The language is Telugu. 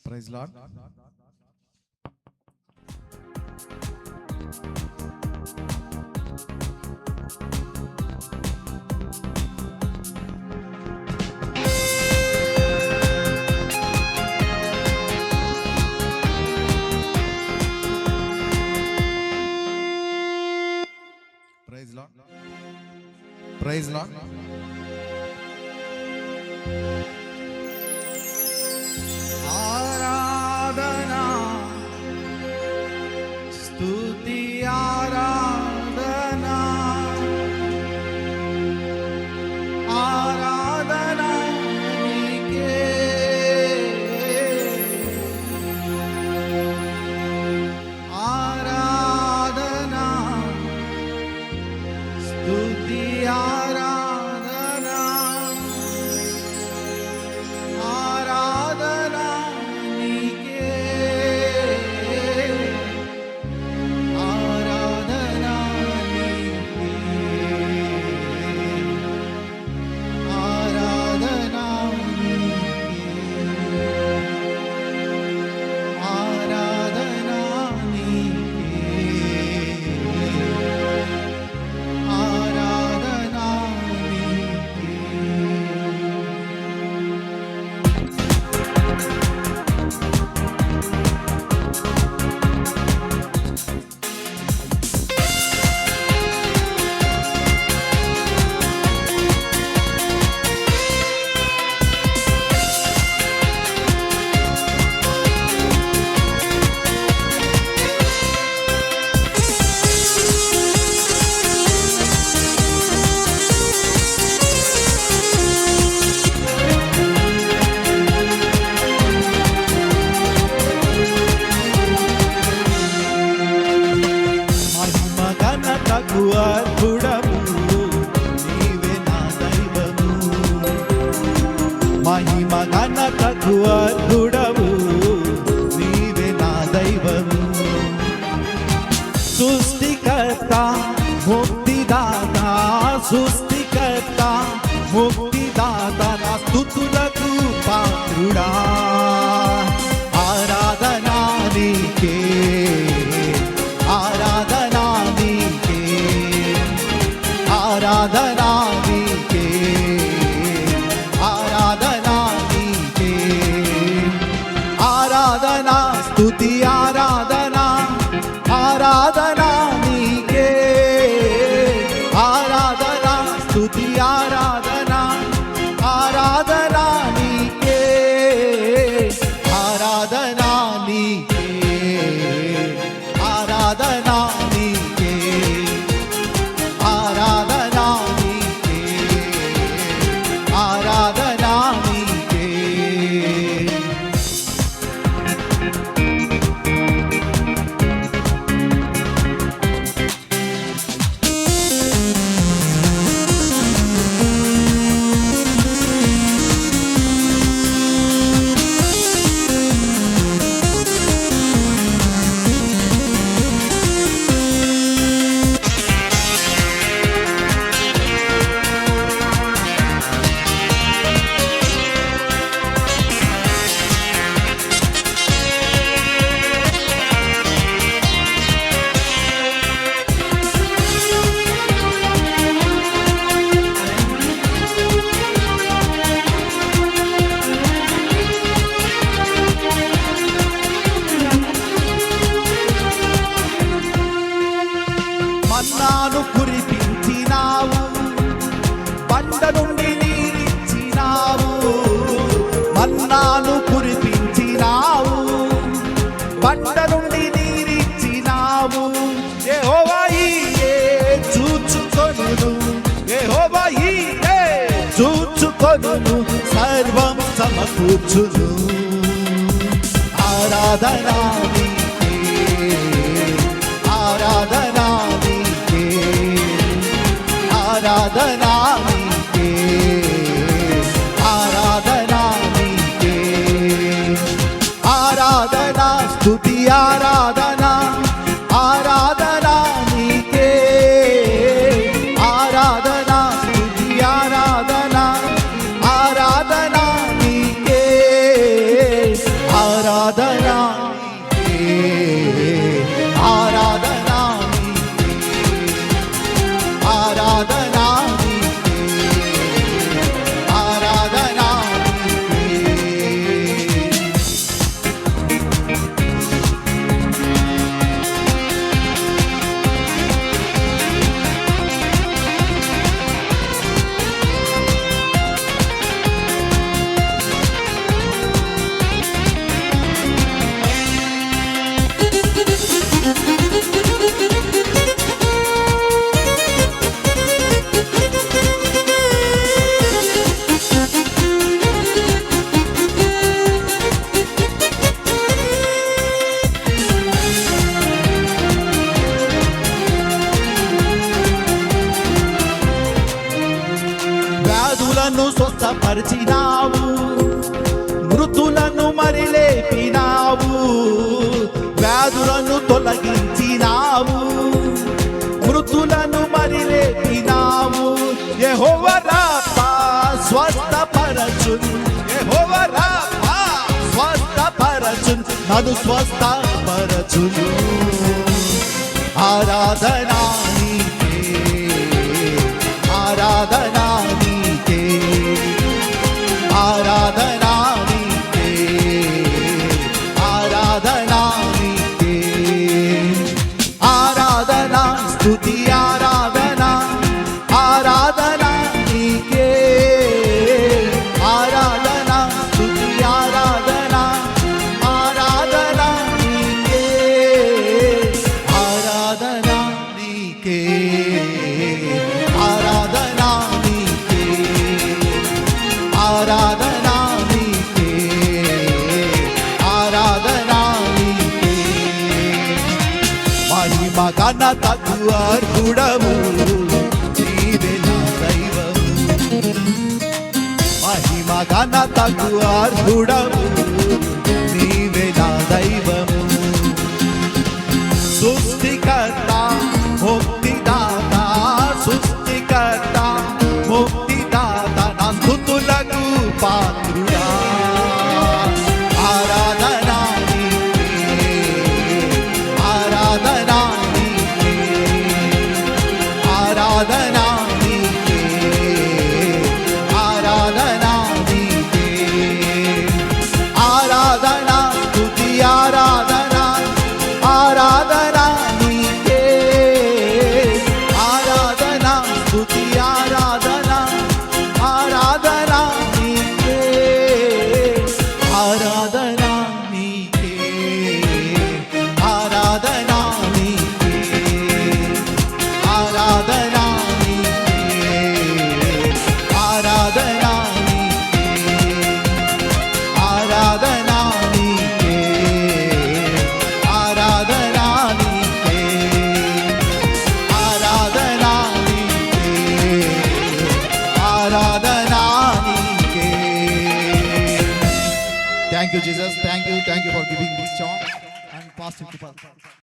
Praise Lord. Praise Lord. Praise Lord. ఆరాధనా స్తుతి ఆరాధనా ఆరాధనా నీకే ఆరాధనా స్తుతి ఆరాధనా ఆరాధనా నీకే ఆరాధనా నీకే ఆరాధనా నీకే ఆరాధనా నీకే ఆరాధనా నీకే. మహిమ ఘనతకు అర్హుడవు నీవే నా దైవము మహిమ ఘనతకు అర్హుడవు నీవే నా దైవము సృష్టికర్త ముక్తిదాత సృష్టికర్త ముక్తిదాత నా స్తుతులకు పాత్రుడా ఆరాధనా నీకే ఆరాధనా నీకే ఆరాధనా నీకే ఆరాధనా నీకే ఆరాధనా స్తుతి ఆరాధనా ఆరాధనా నీకే ఆరాధనా స్తుతి ఆరాధనా ఆరాధనా నీకే ఆరాధనా నీకే ఆరాధనా నీకే ఆరాధనా నీకే ఆరాధనా నీకే. మన్నాను కురిపించినావు బండ నుండి నీరిచ్చినావు మన్నాను కురిపించినావు బండ నుండి నీరిచ్చినావు యెహోవా ఈయే చూచుకొనును యెహోవా ఈయే చూచుకొనును సర్వం సమకూర్చును ఆరాధనా నీకే ఆరాధనా నీకే ఆరాధనా నీకే ఆరాధనా నీకే ఆరాధనా స్తుతి ఆరాధనా ఆరాధనా నీకే ఆరాధనా స్తుతి ఆరాధనా ఆరాధనా నీకే ఆరాధనా ఆరాధనా నీకే, ఆరాధనా నీకే, ఆరాధనా నీకే, ఆరాధనా నీకే. వ్యాధులను స్వస్థపరిచినావు, మృతులను మరి లేపినావు. వ్యాధులను తొలగించినావు, మృతులను మరి లేపినావు. యెహోవా రాఫా స్వస్థపరచును, యెహోవా రాఫా స్వస్థపరచును, నన్ను స్వస్థపరచును. ఆరాధనా నీకే, ఆరాధనా నీకే, ఆరాధనా నీకే, ఆరాధనా నీకే. ఆరాధనా స్తుతి ఆరాధనా, ఆరాధనా నీకే, ఆరాధనా స్తుతి ఆరాధనా, ఆరాధనా నీకే, ఆరాధనా నీకే, ఆరాధనా నీకే, ఆరాధనా నీకే, ఆరాధనా నీకే. మహిమ ఘనతకు అర్హుడవు, నీవే నా దైవము. మహిమ ఘనతకు అర్హుడవు, నీవే నా దైవము. సృష్టికర్త ముక్తిదాత, సృష్టికర్త ముక్తిదాత, నా స్తుతులకు పాత్రుడా. ఆరాధనా నీకే, ఆరాధనా నీకే, ఆరాధనా నీకే, ఆరాధనా నీకే. ఆరాధనా స్తుతి ఆరాధనా, ఆరాధనా నీకే, ఆరాధనా స్తుతి ఆరాధనా, ఆరాధనా నీకే, ఆరాధనా నీకే, ఆరాధనా నీకే, ఆరాధనా నీకే, ఆరాధనా నీకే, ఆరాధనా నీకే, ఆరాధనా నీకే, ఆరాధనా నీకే, ఆరాధనా నీకే. Thank you, Jesus. Thank you for giving this song and pass it to Pastor.